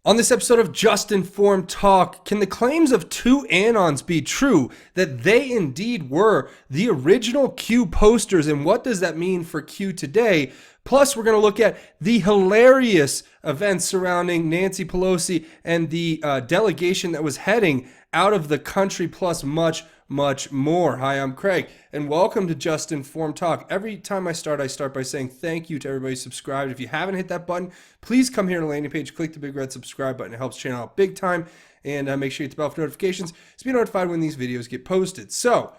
On this episode of Just Informed Talk, can the claims of two Anons be true that they indeed were the original Q posters, and what does that mean for Q today? Plus, we're going to look at the hilarious events surrounding Nancy Pelosi and the delegation that was heading out of the country, plus much more. Hi, I'm Craig, and welcome to Just Informed Talk. Every time I start by saying thank you to everybody subscribed. If you haven't hit that button, please come here to the landing page, click the big red subscribe button. It helps channel out big time, and make sure you hit the bell for notifications to be notified when these videos get posted. So,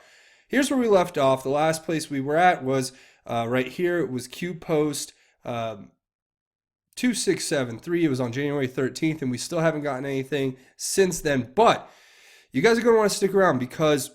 here's where we left off. The last place we were at was right here. It was Q Post 2673. It was on January 13th, and we still haven't gotten anything since then. But you guys are going to want to stick around because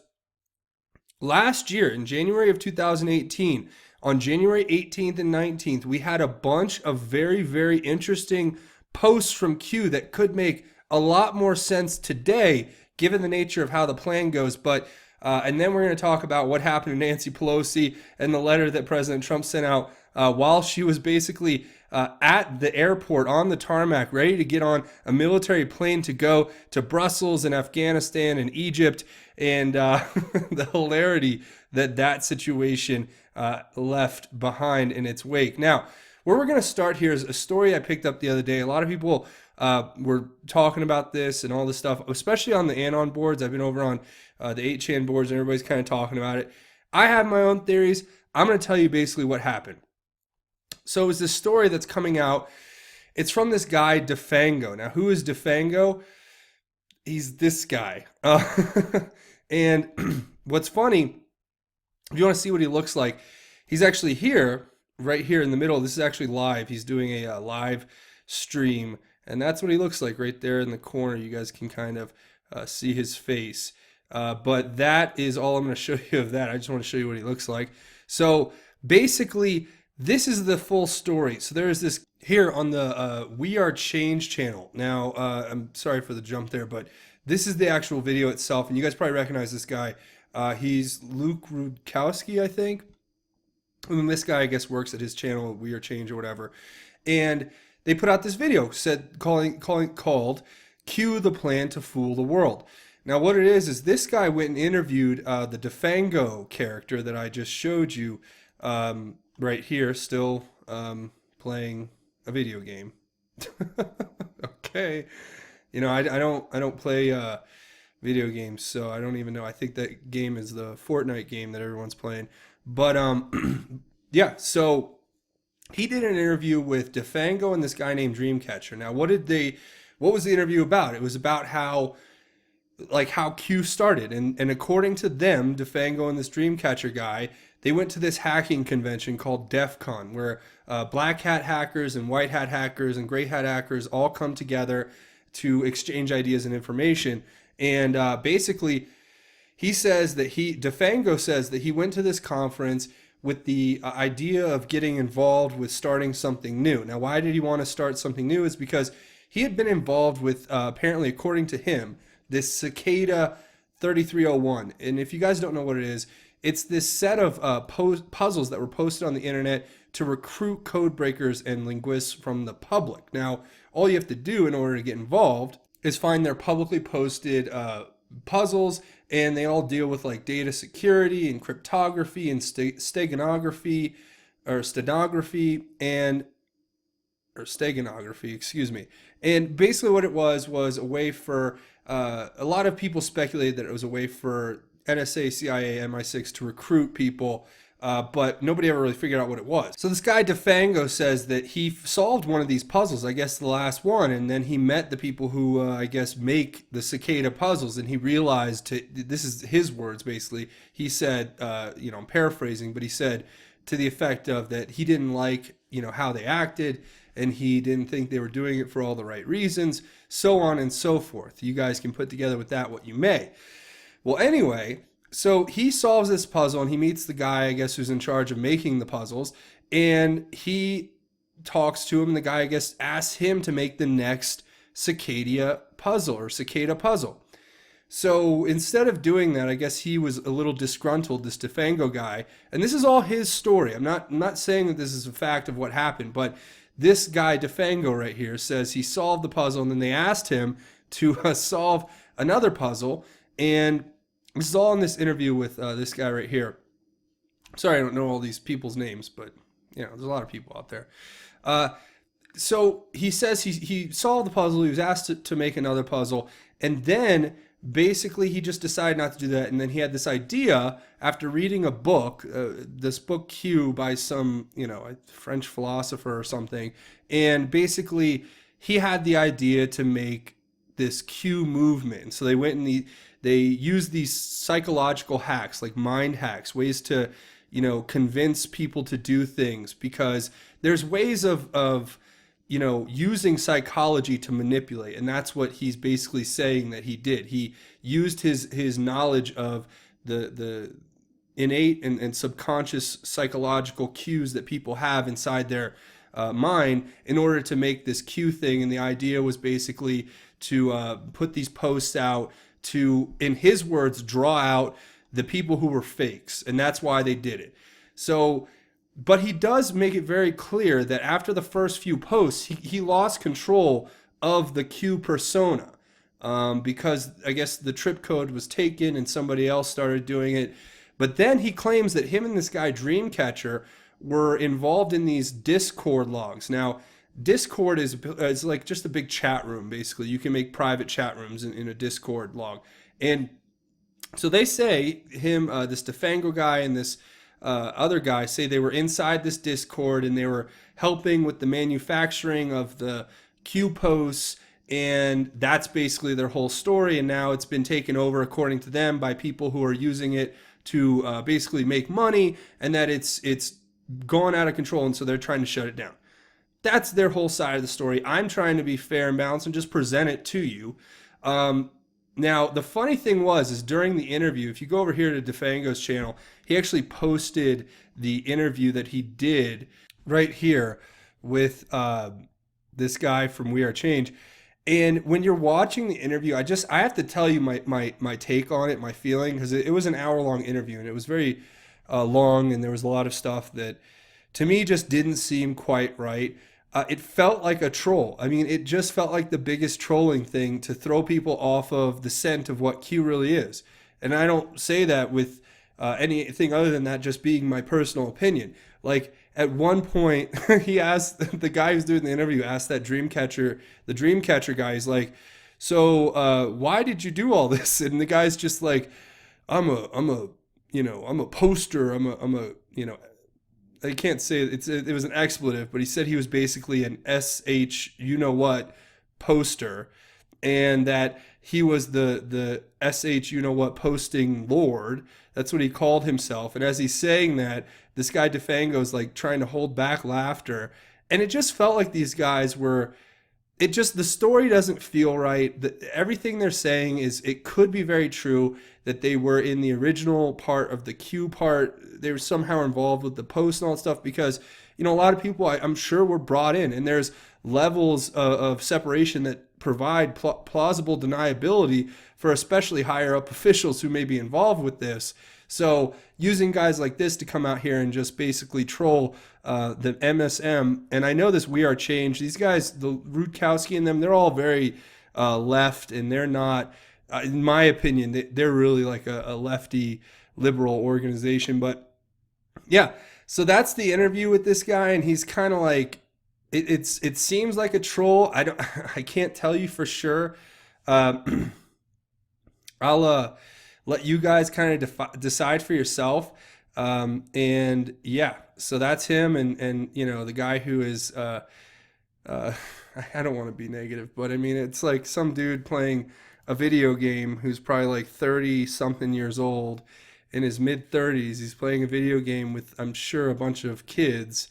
last year, in January of 2018, on January 18th and 19th, we had a bunch of very interesting posts from Q that could make a lot more sense today, given the nature of how the plan goes. But and then we're going to talk about what happened to Nancy Pelosi and the letter that President Trump sent out while she was basically at the airport on the tarmac, ready to get on a military plane to go to Brussels and Afghanistan and Egypt, and the hilarity that situation left behind in its wake. Now, where we're going to start here is a story I picked up the other day. A lot of people were talking about this and all this stuff, especially on the Anon boards. I've been over on the 8chan boards, and everybody's kind of talking about it. I have my own theories. I'm going to tell you basically what happened. So it's this story that's coming out. It's from this guy, Defango. Now, who is Defango? He's this guy. And what's funny, if you want to see what he looks like, he's actually here, right here in the middle. This is actually live. He's doing a live stream, and that's what he looks like right there in the corner. You guys can kind of see his face. But that is all I'm going to show you of that. I just want to show you what he looks like. So basically, this is the full story. So there is this here on the We Are Change channel. Now, I'm sorry for the jump there, but this is the actual video itself, and you guys probably recognize this guy. He's Luke Rudkowski, I think. And this guy, I guess, works at his channel, We Are Change or whatever. And they put out this video called "Cue the Plan to Fool the World." Now, what it is this guy went and interviewed the Defango character that I just showed you right here, still playing a video game. Okay, you know, I don't play video games, so I don't even know. I think that game is the Fortnite game that everyone's playing. But yeah, so he did an interview with Defango and this guy named Dreamcatcher. Now, what was the interview about? It was about how Q started, and according to them, Defango and this Dreamcatcher guy, they went to this hacking convention called DEF CON, where black hat hackers and white hat hackers and gray hat hackers all come together to exchange ideas and information. And basically, Defango says that he went to this conference with the idea of getting involved with starting something new. Now, why did he want to start something new? Is because he had been involved with, apparently, according to him, this Cicada 3301. And if you guys don't know what it is, it's this set of puzzles that were posted on the internet to recruit code breakers and linguists from the public. Now, all you have to do in order to get involved is find their publicly posted puzzles, and they all deal with like data security and cryptography and steganography, excuse me. And basically what it was a way for, a lot of people speculated that it was a way for NSA, CIA, MI6 to recruit people, but nobody ever really figured out what it was. So this guy Defango says that he solved one of these puzzles, I guess the last one, and then he met the people who, I guess, make the Cicada puzzles, and he realized, this is his words basically, he said, I'm paraphrasing, but he said to the effect of that he didn't like, how they acted, and he didn't think they were doing it for all the right reasons, so on and so forth. You guys can put together with that what you may. Well, anyway, so he solves this puzzle, and he meets the guy, I guess, who's in charge of making the puzzles, and he talks to him, and the guy, I guess, asks him to make the next Cicada puzzle. So instead of doing that, I guess he was a little disgruntled, this Defango guy, and this is all his story. I'm not saying that this is a fact of what happened, but this guy DeFango right here says he solved the puzzle, and then they asked him to solve another puzzle. And this is all in this interview with this guy right here. Sorry, I don't know all these people's names, but there's a lot of people out there. So he says he solved the puzzle. He was asked to make another puzzle, and then basically he just decided not to do that. And then he had this idea after reading a book, this book Q by some a French philosopher or something, and basically he had the idea to make this Q movement. So they went and they used these psychological hacks, like mind hacks, ways to convince people to do things, because there's ways of using psychology to manipulate. And that's what he's basically saying that he did. He used his knowledge of the innate and subconscious psychological cues that people have inside their mind in order to make this Q thing. And the idea was basically to put these posts out to, in his words, draw out the people who were fakes. And that's why they did it. So, but he does make it very clear that after the first few posts, he lost control of the Q persona, because I guess the trip code was taken and somebody else started doing it. But then he claims that him and this guy Dreamcatcher were involved in these Discord logs. Now, Discord is like just a big chat room, basically. You can make private chat rooms in a Discord log. And so they say him, this DeFango guy and this other guy say they were inside this Discord and they were helping with the manufacturing of the Q posts, and that's basically their whole story. And now it's been taken over, according to them, by people who are using it to basically make money, and that it's gone out of control, and so they're trying to shut it down. That's their whole side of the story. I'm trying to be fair and balanced and just present it to you. Now, the funny thing is during the interview, if you go over here to DeFango's channel, he actually posted the interview that he did right here with this guy from We Are Change. And when you're watching the interview, I have to tell you my take on it, my feeling, because it was an hour-long interview, and it was very long, and there was a lot of stuff that, to me, just didn't seem quite right. It felt like a troll. I mean, it just felt like the biggest trolling thing to throw people off of the scent of what Q really is. And I don't say that with anything other than that just being my personal opinion. Like, at one point, he asked, the guy who's doing the interview asked the Dreamcatcher guy, he's like, so why did you do all this? And the guy's just like, I'm a poster, I can't say it. It was an expletive, but he said he was basically an SH you-know-what poster, and that he was the SH you-know-what posting lord. That's what he called himself. And as he's saying that, this guy DeFango's like trying to hold back laughter. And it just felt like these guys were, the story doesn't feel right. Everything they're saying it could be very true that they were in the original part of the Q part. They were somehow involved with the post and all that stuff, because, a lot of people I'm sure were brought in, and there's levels of separation that provide plausible deniability for especially higher up officials who may be involved with this. So using guys like this to come out here and just basically troll the MSM, and I know this We Are Change, these guys, the Rutkowski and them, they're all very left, and they're not, in my opinion, they're really like a lefty liberal organization. But yeah, so that's the interview with this guy, and he's kind of like, it seems like a troll. I can't tell you for sure. I'll let you guys kind of decide for yourself. And yeah, so that's him, and the guy who is I don't want to be negative, but I mean, it's like some dude playing a video game who's probably like 30 something years old, in his mid 30s. He's playing a video game with, I'm sure, a bunch of kids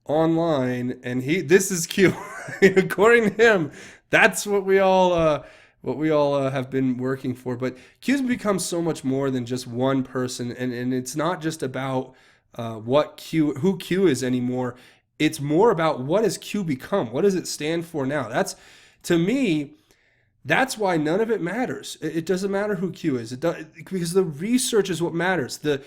online, and this is Q. According to him, that's what we all have been working for. But Q's become so much more than just one person, and it's not just about who Q is anymore. It's more about what has Q become. What does it stand for now? That's, to me, that's why none of it matters. It doesn't matter who Q is. Because the research is what matters. The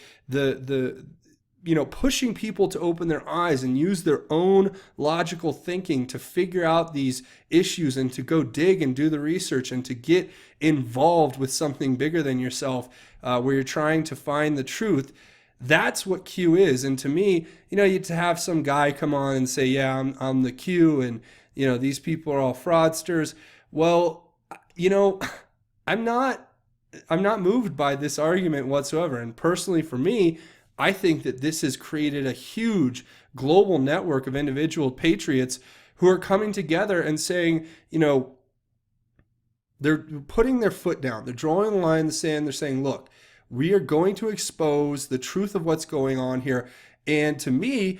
pushing people to open their eyes and use their own logical thinking to figure out these issues and to go dig and do the research and to get involved with something bigger than yourself, where you're trying to find the truth. That's what Q is. And to me, you to have some guy come on and say, yeah, I'm the Q, and these people are all fraudsters. Well, I'm not moved by this argument whatsoever. And personally, for me, I think that this has created a huge global network of individual patriots who are coming together and saying, they're putting their foot down. They're drawing a line in the sand. They're saying, look, we are going to expose the truth of what's going on here. And to me,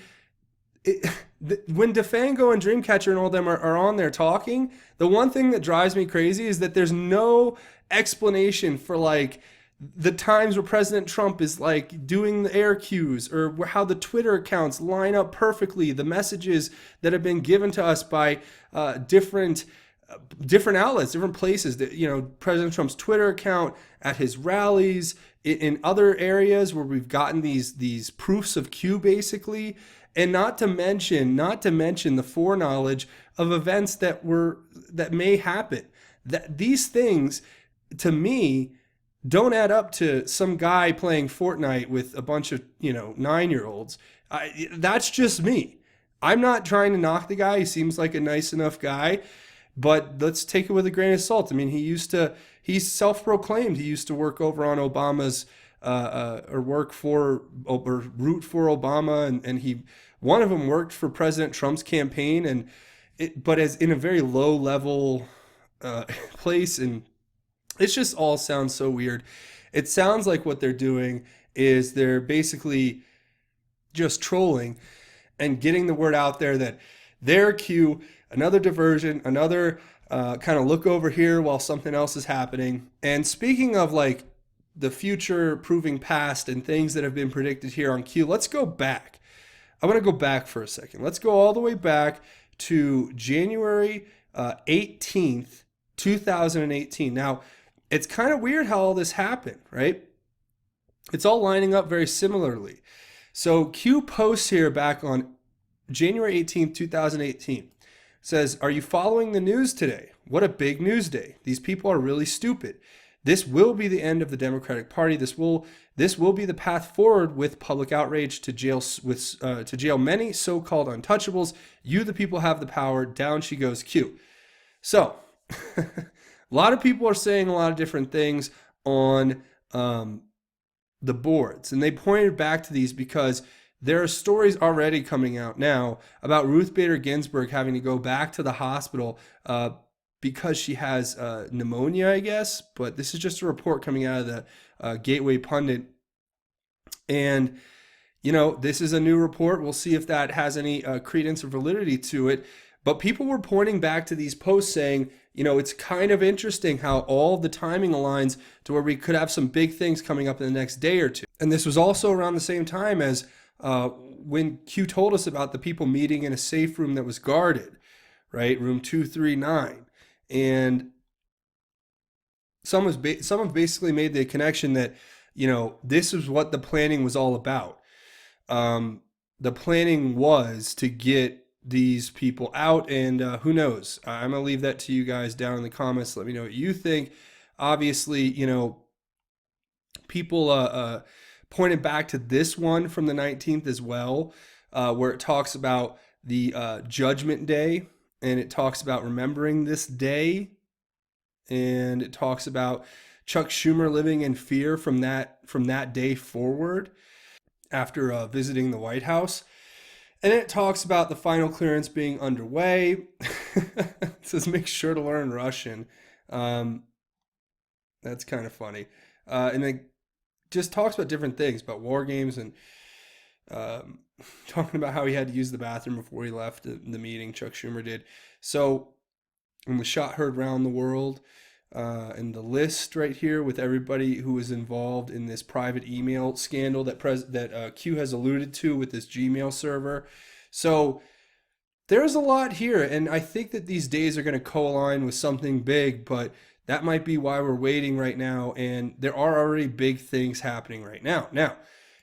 when DeFango and Dreamcatcher and all them are on there talking, the one thing that drives me crazy is that there's no explanation for like the times where President Trump is like doing the air cues, or how the Twitter accounts line up perfectly, the messages that have been given to us by different outlets, different places. That President Trump's Twitter account, at his rallies, in other areas where we've gotten these proofs of Q, basically. And not to mention the foreknowledge of events that may happen. That these things, to me, don't add up to some guy playing Fortnite with a bunch of 9-year-olds. That's just me. I'm not trying to knock the guy. He seems like a nice enough guy, but let's take it with a grain of salt. I mean, he's self-proclaimed. He used to work over on Obama's or root for Obama, and one of them worked for President Trump's campaign, but as in a very low level place, and it just all sounds so weird. It sounds like what they're doing is they're basically just trolling and getting the word out there that they're Q, another diversion, another kind of look over here while something else is happening. And speaking of like the future proving past and things that have been predicted here on Q, let's go back. I want to go back for a second. Let's go all the way back to January 18th, 2018. Now, it's kind of weird how all this happened, right? It's all lining up very similarly. So Q posts here back on January 18th, 2018. Says, are you following the news today? What a big news day. These people are really stupid. This will be the end of the Democratic Party. This will be the path forward with public outrage to jail many so-called untouchables. You, the people, have the power. Down she goes, Q. So, a lot of people are saying a lot of different things on the boards, and they pointed back to these because there are stories already coming out now about Ruth Bader Ginsburg having to go back to the hospital because she has pneumonia, I guess. But this is just a report coming out of the Gateway Pundit. And, this is a new report. We'll see if that has any credence or validity to it. But people were pointing back to these posts saying, it's kind of interesting how all the timing aligns to where we could have some big things coming up in the next day or two. And this was also around the same time as when Q told us about the people meeting in a safe room that was guarded, right? Room 239. And some have basically made the connection that, this is what the planning was all about. The planning was to get these people out, and who knows? I'm going to leave that to you guys down in the comments. Let me know what you think. Obviously, people pointed back to this one from the 19th as well, where it talks about the Judgment Day, and it talks about remembering this day, and it talks about Chuck Schumer living in fear from that day forward after visiting the White House. And it talks about the final clearance being underway. It says, make sure to learn Russian. That's kind of funny. And it just talks about different things, about war games, and talking about how he had to use the bathroom before he left the meeting. Chuck Schumer did. So, and the shot heard round the world. And the list right here with everybody who was involved in this private email scandal that Q has alluded to with this Gmail server. So there's a lot here, and I think that these days are going to co-align with something big, but that might be why we're waiting right now, and there are already big things happening right now. Now,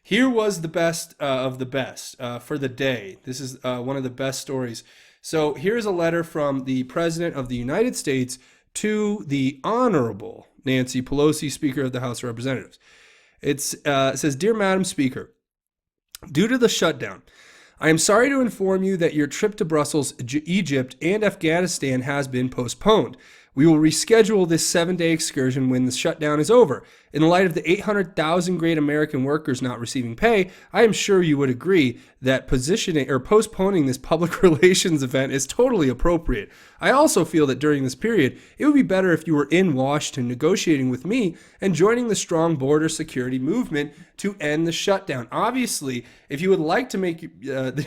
Here was the best of the best for the day. This is one of the best stories. So here's a letter from the President of the United States to the Honorable Nancy Pelosi, Speaker of the House of Representatives. It says, "Dear Madam Speaker, due to the shutdown, I am sorry to inform you that your trip to Brussels, Egypt, and Afghanistan has been postponed. We will reschedule this 7-day excursion when the shutdown is over. In light of the 800,000 great American workers not receiving pay, I am sure you would agree that positioning or postponing this public relations event is totally appropriate. I also feel that during this period, it would be better if you were in Washington negotiating with me and joining the strong border security movement to end the shutdown. Obviously, if you would like to make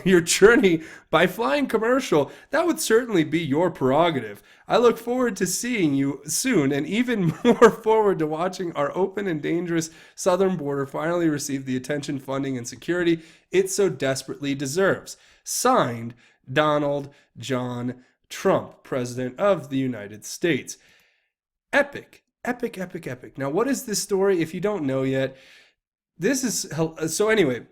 your journey by flying commercial, that would certainly be your prerogative. I look forward to seeing you soon and even more forward to watching our open and dangerous southern border finally receive the attention, funding, and security it so desperately deserves." Signed, Donald John Trump, President of the United States. Epic, epic, epic, epic. Now, what is this story? If you don't know yet, this is... So anyway,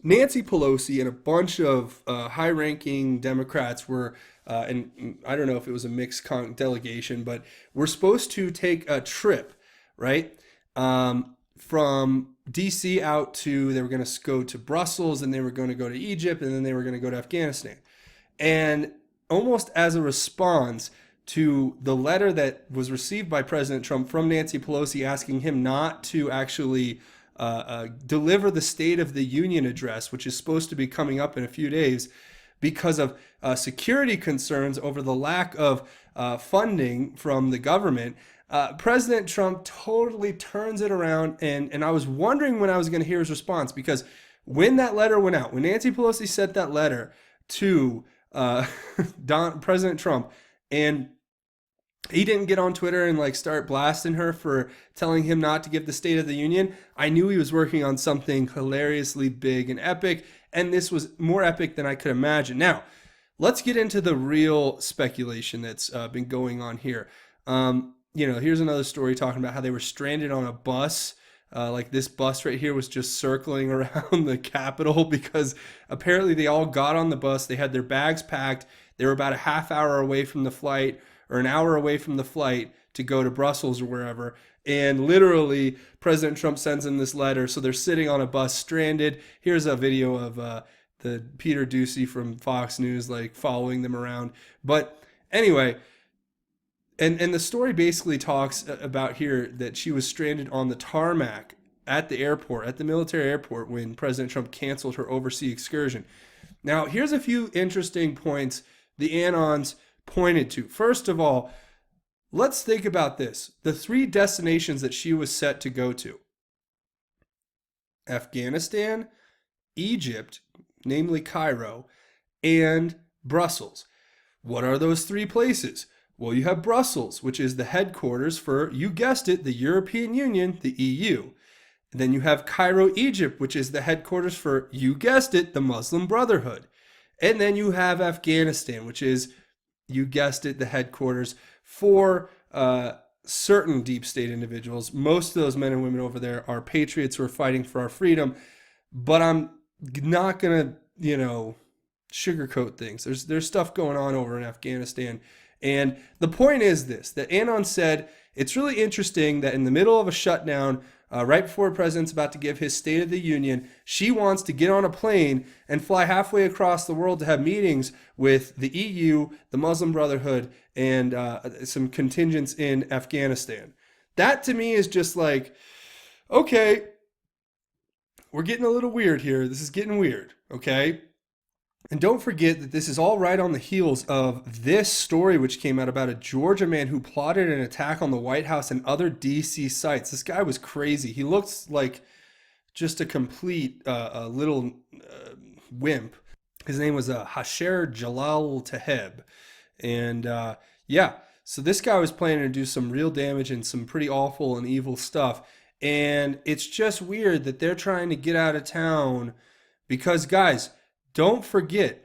Nancy Pelosi and a bunch of high-ranking Democrats were, and I don't know if it was a mixed delegation, but we're supposed to take a trip, right, from D.C. out to, they were going to go to Brussels, and they were going to go to Egypt, and then they were going to go to Afghanistan. And almost as a response to the letter that was received by President Trump from Nancy Pelosi asking him not to actually deliver the State of the Union address, which is supposed to be coming up in a few days, because of security concerns over the lack of funding from the government, President Trump totally turns it around. And I was wondering when I was going to hear his response, because when that letter went out, when Nancy Pelosi sent that letter to President Trump, and he didn't get on Twitter and like start blasting her for telling him not to give the State of the Union, I knew he was working on something hilariously big and epic, and this was more epic than I could imagine. Now, let's get into the real speculation that's been going on here. Here's another story talking about how they were stranded on a bus. Like this bus right here was just circling around the Capitol because apparently they all got on the bus. They had their bags packed. They were about a half hour away from the flight, or an hour away from the flight to go to Brussels or wherever. And literally, President Trump sends them this letter. So they're sitting on a bus stranded. Here's a video of the Peter Doocy from Fox News, like following them around. But anyway, and the story basically talks about here that she was stranded on the tarmac at the airport, at the military airport, when President Trump canceled her overseas excursion. Now, here's a few interesting points the Anons pointed to. First of all, let's think about this. The 3 destinations that she was set to go to: Afghanistan, Egypt, namely Cairo, and Brussels. What are those 3 places? Well, you have Brussels, which is the headquarters for, you guessed it, the European Union, the EU. And then you have Cairo, Egypt, which is the headquarters for, you guessed it, the Muslim Brotherhood. And then you have Afghanistan, which is, you guessed it, the headquarters for certain deep state individuals. Most of those men and women over there are patriots who are fighting for our freedom. But I'm not going to, sugarcoat things. There's stuff going on over in Afghanistan. And the point is this, that Anon said, it's really interesting that in the middle of a shutdown, right before the president's about to give his State of the Union, she wants to get on a plane and fly halfway across the world to have meetings with the EU, the Muslim Brotherhood, and some contingents in Afghanistan. That to me is just like, okay, we're getting a little weird here. This is getting weird, okay? And don't forget that this is all right on the heels of this story, which came out about a Georgia man who plotted an attack on the White House and other D.C. sites. This guy was crazy. He looks like just a complete little wimp. His name was Hasher Jalal Taheb. And so this guy was planning to do some real damage and some pretty awful and evil stuff. And it's just weird that they're trying to get out of town because, guys, don't forget,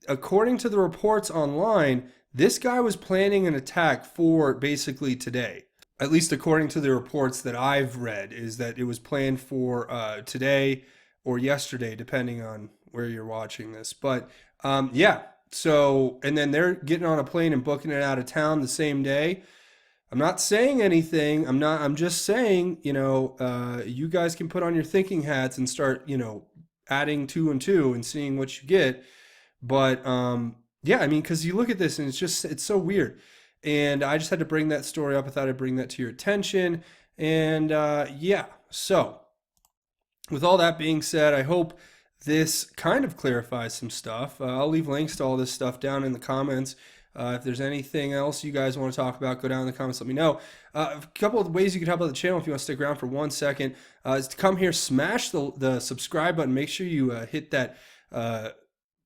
according to the reports online, this guy was planning an attack for basically today. at least according to the reports that I've read, is that it was planned for today or yesterday, depending on where you're watching this. But yeah, so, and then they're getting on a plane and booking it out of town the same day. I'm not saying anything. I'm just saying, you guys can put on your thinking hats and start, adding two and two and seeing what you get. But yeah, I mean, because you look at this and it's so weird. And I just had to bring that story up. I thought I'd bring that to your attention. And yeah, so with all that being said, I hope this kind of clarifies some stuff. I'll leave links to all this stuff down in the comments. If there's anything else you guys want to talk about, go down in the comments, let me know. A couple of ways you can help out the channel if you want to stick around for 1 second is to come here, smash the subscribe button. Make sure you hit that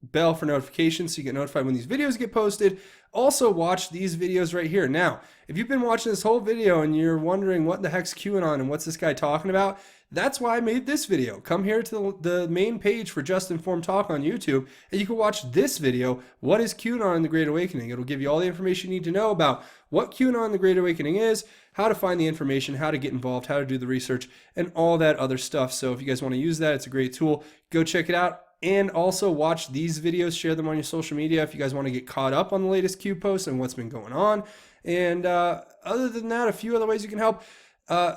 bell for notifications so you get notified when these videos get posted. Also, watch these videos right here. Now, if you've been watching this whole video and you're wondering what the heck's QAnon and what's this guy talking about, that's why I made this video. Come here to the main page for Just Informed Talk on YouTube, and you can watch this video, What is QAnon and the Great Awakening? It'll give you all the information you need to know about what QAnon and the Great Awakening is, how to find the information, how to get involved, how to do the research, and all that other stuff. So if you guys want to use that, it's a great tool. Go check it out. And also watch these videos, share them on your social media if you guys want to get caught up on the latest Q posts and what's been going on. And other than that, a few other ways you can help.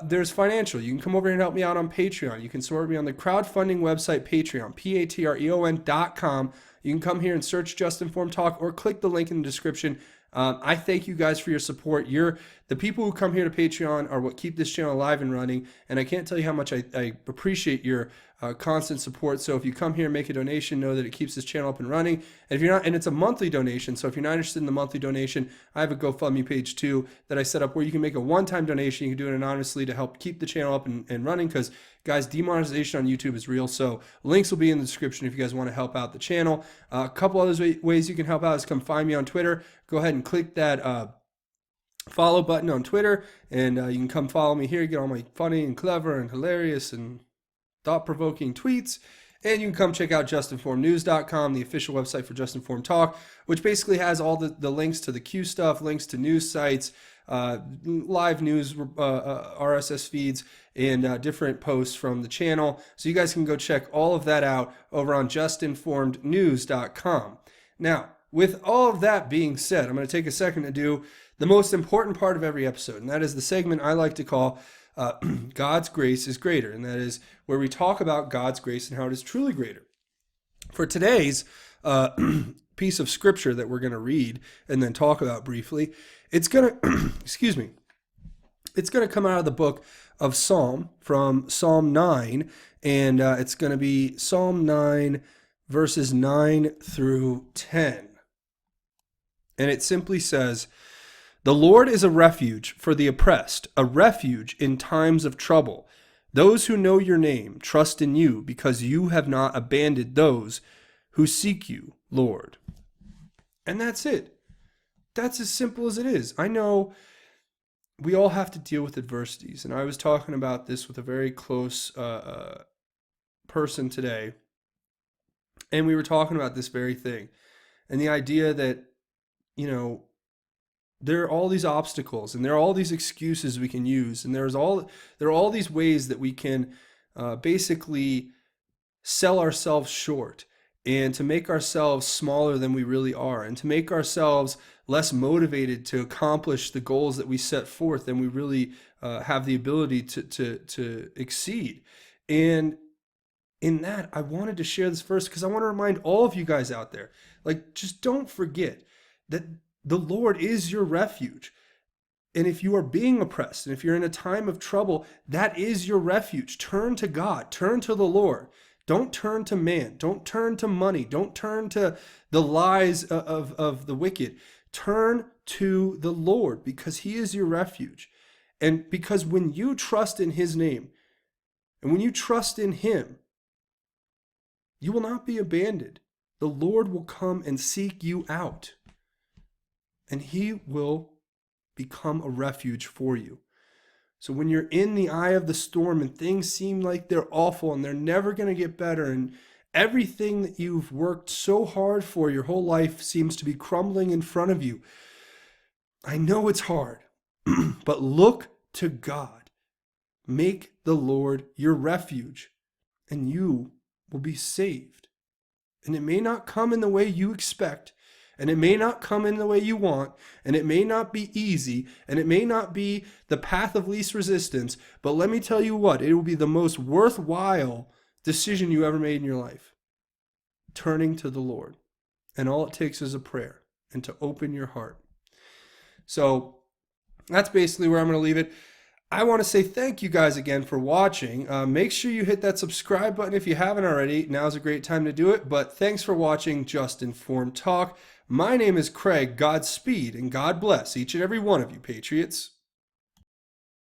There's financial. You can come over here and help me out on Patreon. You can support me on the crowdfunding website Patreon, patreon.com. You can come here and search Just Informed Talk or click the link in the description. I thank you guys for your support. The people who come here to Patreon are what keep this channel alive and running, and I can't tell you how much I appreciate your constant support. So if you come here and make a donation, know that it keeps this channel up and running. And if you're not, and it's a monthly donation, so if you're not interested in the monthly donation, I have a GoFundMe page too that I set up where you can make a one-time donation. You can do it anonymously to help keep the channel up and running, because guys, demonetization on YouTube is real. So links will be in the description if you guys want to help out the channel. A couple other ways you can help out is come find me on Twitter. Go ahead and click that follow button on Twitter, and you can come follow me here. You get all my funny and clever and hilarious and thought-provoking tweets. And you can come check out justinformednews.com, the official website for Just Informed Talk, which basically has all the links to the Q stuff, links to news sites, live news, RSS feeds, and different posts from the channel. So you guys can go check all of that out over on justinformednews.com. Now, with all of that being said, I'm going to take a second to do the most important part of every episode, and that is the segment I like to call God's Grace is Greater, and that is where we talk about God's grace and how it is truly greater. For today's piece of scripture that we're going to read and then talk about briefly, it's going to, excuse me, it's going to come out of the book of Psalm, from Psalm 9, and it's going to be Psalm 9, verses 9 through 10. And it simply says, "The Lord is a refuge for the oppressed, a refuge in times of trouble. Those who know your name trust in you, because you have not abandoned those who seek you, Lord." And that's it. That's as simple as it is. I know we all have to deal with adversities, and I was talking about this with a very close person today, and we were talking about this very thing, and the idea that, there are all these obstacles and there are all these excuses we can use, and there are all these ways that we can basically sell ourselves short, and to make ourselves smaller than we really are, and to make ourselves less motivated to accomplish the goals that we set forth than we really have the ability to exceed. And in that, I wanted to share this verse because I want to remind all of you guys out there, just don't forget that the Lord is your refuge. And if you are being oppressed, and if you're in a time of trouble, that is your refuge. Turn to God. Turn to the Lord. Don't turn to man. Don't turn to money. Don't turn to the lies of the wicked. Turn to the Lord, because he is your refuge. And because when you trust in his name, and when you trust in him, you will not be abandoned. The Lord will come and seek you out, and he will become a refuge for you. So when you're in the eye of the storm and things seem like they're awful and they're never going to get better, and everything that you've worked so hard for your whole life seems to be crumbling in front of you, I know it's hard, but look to God. Make the Lord your refuge, and you will be saved. And it may not come in the way you expect, and it may not come in the way you want, and it may not be easy, and it may not be the path of least resistance, but let me tell you what, it will be the most worthwhile decision you ever made in your life. Turning to the Lord. And all it takes is a prayer and to open your heart. So that's basically where I'm going to leave it. I want to say thank you guys again for watching. Make sure you hit that subscribe button if you haven't already. Now's a great time to do it. But thanks for watching Just Informed Talk. My name is Craig. Godspeed and God bless each and every one of you, Patriots.